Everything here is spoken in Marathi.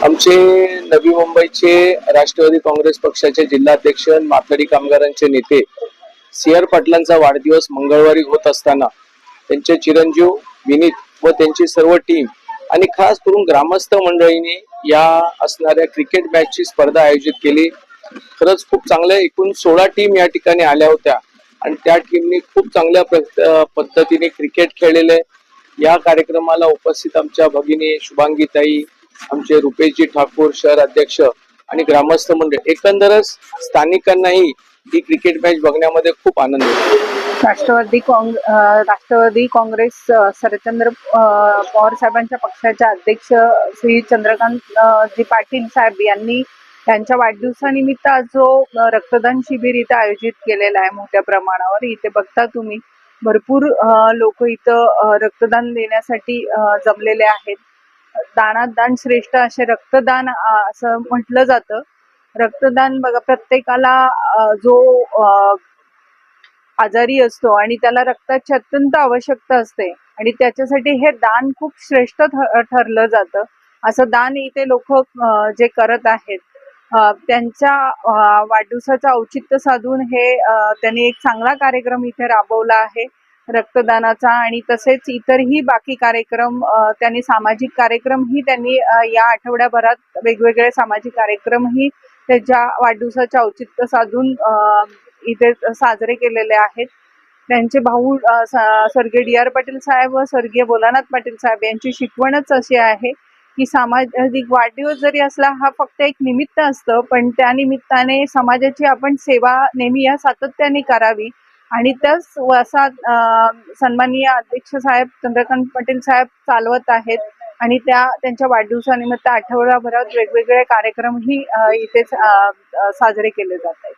आमचे नवी मुंबईचे राष्ट्रवादी काँग्रेस पक्षाचे जिल्हाध्यक्ष माथाडी कामगारांचे नेते सी.आर. पाटलांचा वाढदिवस मंगळवारी होत असताना त्यांचे चिरंजीव विनीत व त्यांची सर्व टीम आणि खास करून ग्रामस्थ मंडळींनी या असणाऱ्या क्रिकेट मॅचची स्पर्धा आयोजित केली। खरंच खूप चांगल्या एकूण 16 टीम या ठिकाणी आल्या होत्या आणि त्या टीमनी खूप चांगल्या पद्धतीने क्रिकेट खेळलेले। या कार्यक्रमाला उपस्थित आमच्या भगिनी शुभांगीताई, आमचे रुपेशजी ठाकूर शहर अध्यक्ष आणि ग्रामस्थ मंडळ, एकंदरच स्थानिकांनाही ही क्रिकेट मॅच बघण्यामध्ये खूप आनंद होतो। राष्ट्रवादी काँग्रेस शरदचंद्र पवार साहेबांच्या पक्षाचे अध्यक्ष श्री चंद्रकांत जी पाटील साहेब यांनी त्यांच्या वाढदिवसानिमित्त आज जो रक्तदान शिबिर इथे आयोजित केलेला आहे मोठ्या प्रमाणावर, इथे बघता तुम्ही भरपूर लोक इथं रक्तदान देण्यासाठी जमलेले आहेत। दानात दान श्रेष्ठ असे रक्तदान असं म्हटलं जातं। रक्तदान बघा, प्रत्येकाला जो आजारी असतो आणि त्याला रक्ताची अत्यंत आवश्यकता असते आणि त्याच्यासाठी हे दान खूप श्रेष्ठ ठरलं जातं। असं दान इथे लोक जे करत आहेत, त्यांच्या वाढदिवसाचं औचित्य साधून हे त्यांनी एक चांगला कार्यक्रम इथे राबवला आहे रक्तदानाचा। आणि तसेच इतरही बाकी कार्यक्रम त्यांनी सामाजिक कार्यक्रमही त्यांनी या आठवड्याभरात वेगवेगळे सामाजिक कार्यक्रमही त्याच्या वाढदिवसाचे औचित्य साधून इथे साजरे केलेले आहेत। त्यांचे भाऊ स्वर्गीय डी.आर. पाटील साहेब व स्वर्गीय भोलानाथ पाटील साहेब यांची शिकवणच अशी आहे की सामाजिक वाढदिवस जरी असला हा फक्त एक निमित्त असतं, पण त्या निमित्ताने समाजाची आपण सेवा नेहमी या सातत्याने करावी आणि त्याच असा सन्माननीय अध्यक्ष साहेब चंद्रकांत पाटील साहेब चालवत आहेत आणि त्यांच्या वाढदिवसानिमित्त आठवड्याभरात वेगवेगळे कार्यक्रमही इथे साजरे केले जात आहेत।